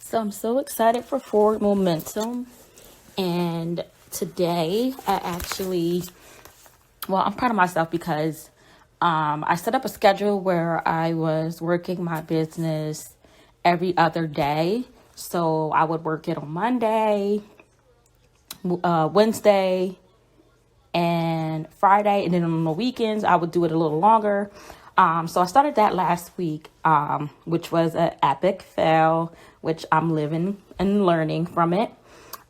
So I'm so excited for Forward Momentum. And today I'm proud of myself because I set up a schedule where I was working my business every other day. So I would work it on Monday, Wednesday, and Friday. And then on the weekends, I would do it a little longer. So I started that last week, which was an epic fail, which I'm living and learning from it.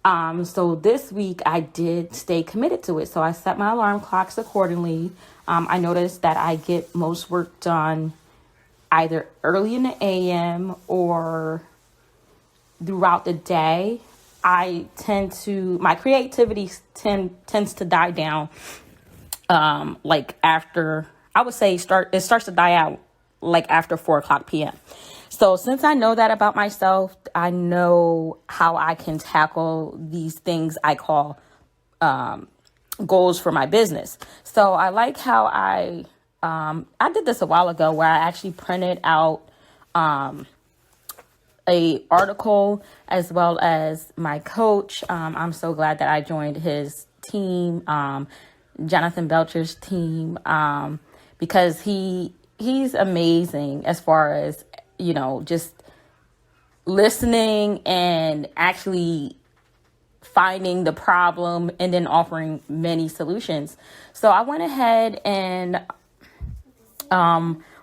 So this week I did stay committed to it. So I set my alarm clocks accordingly. I noticed that I get most work done either early in the AM or throughout the day. My creativity tends to die down, like after, I would say it starts to die out like after 4:00 p.m. So since I know that about myself, I know how I can tackle these things I call goals for my business. So I like how I did this a while ago where I actually printed out a article as well as my coach. I'm so glad that I joined his team, Jonathan Belcher's team, because he's amazing as far as, just listening and actually finding the problem and then offering many solutions. So I went ahead and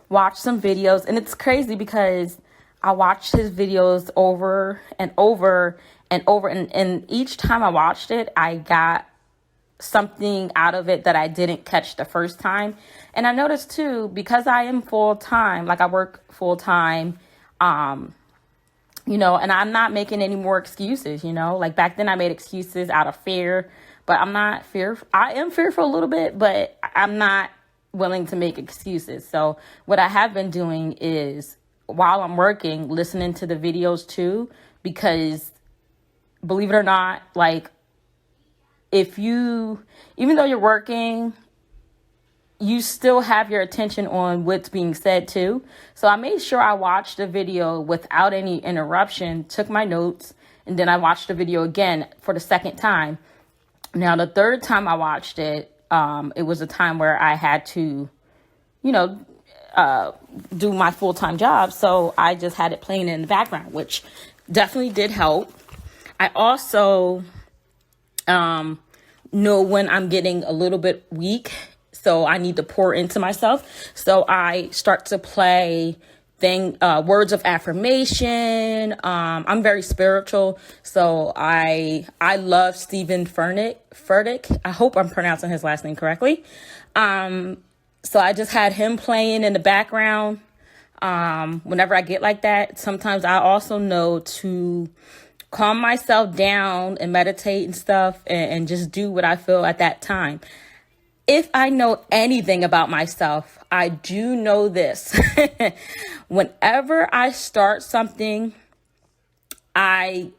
watched some videos, and it's crazy because I watched his videos over and over and over, and each time I watched it, I got something out of it that I didn't catch the first time. And I noticed too, because I am full-time, like I work full-time, and I'm not making any more excuses, like back then I made excuses out of fear, but I'm not fearful. I am fearful a little bit, but I'm not willing to make excuses. So what I have been doing is, while I'm working, listening to the videos too, because believe it or not, like even though you're working, you still have your attention on what's being said too. So I made sure I watched the video without any interruption, took my notes, and then I watched the video again for the second time. Now, the third time I watched it, it was a time where I had to, do my full-time job. So I just had it playing in the background, which definitely did help. I also know when I'm getting a little bit weak, so I need to pour into myself. So I start to play words of affirmation. I'm very spiritual, so I love Stephen Furtick. I hope I'm pronouncing his last name correctly. So I just had him playing in the background. Whenever I get like that, sometimes I also know to calm myself down and meditate and stuff and just do what I feel at that time. If I know anything about myself, I do know this. Whenever I start something, I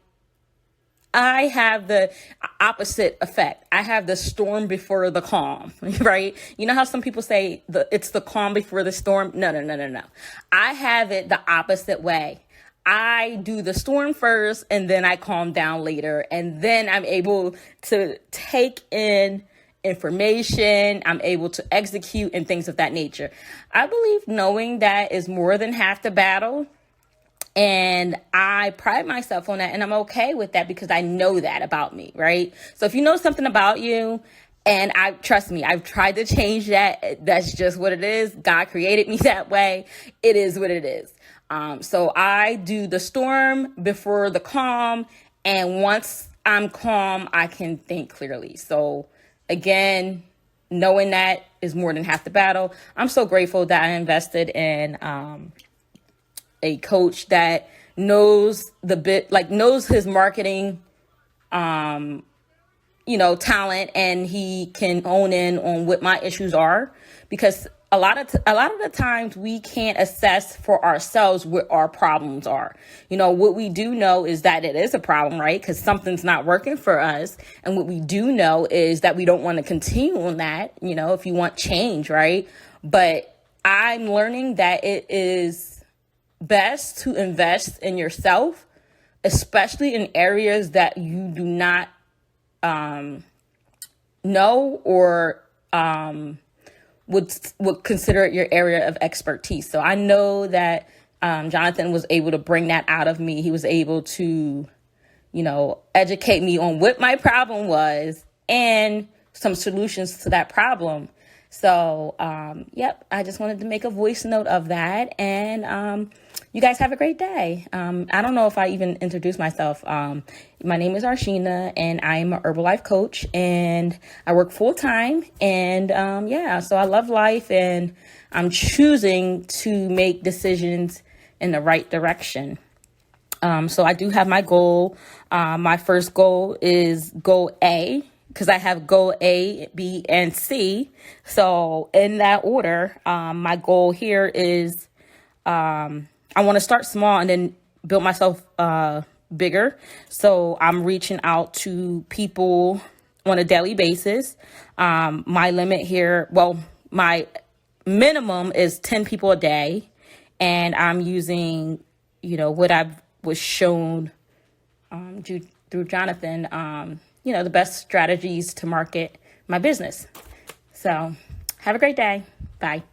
have the opposite effect. I have the storm before the calm, right? You know how some people say it's the calm before the storm? No. I have it the opposite way. I do the storm first and then I calm down later. And then I'm able to take in information. I'm able to execute and things of that nature. I believe knowing that is more than half the battle. And I pride myself on that, and I'm okay with that because I know that about me, right? So if you know something about you, and trust me, I've tried to change that. That's just what it is. God created me that way. It is what it is. So I do the storm before the calm. And once I'm calm, I can think clearly. So again, knowing that is more than half the battle. I'm so grateful that I invested in, a coach that knows knows his marketing, talent, and he can hone in on what my issues are, because a lot of the times we can't assess for ourselves what our problems are. What we do know is that it is a problem, right? Because something's not working for us. And what we do know is that we don't want to continue on that, if you want change, right? But I'm learning that it is best to invest in yourself especially in areas that you do not know or would consider it your area of expertise. So I know that Jonathan was able to bring that out of me. He was able to, educate me on what my problem was and some solutions to that problem. So, I just wanted to make a voice note of that. And you guys have a great day. I don't know if I even introduced myself. My name is Archsheena, and I am an Herbalife coach, and I work full time. And so I love life, and I'm choosing to make decisions in the right direction. So I do have my goal. My first goal is goal A, because I have goal A, B, and C. So in that order, my goal here is I want to start small and then build myself bigger. So I'm reaching out to people on a daily basis. My limit here, my minimum is 10 people a day. And I'm using, what I was shown through Jonathan, the best strategies to market my business. So have a great day. Bye.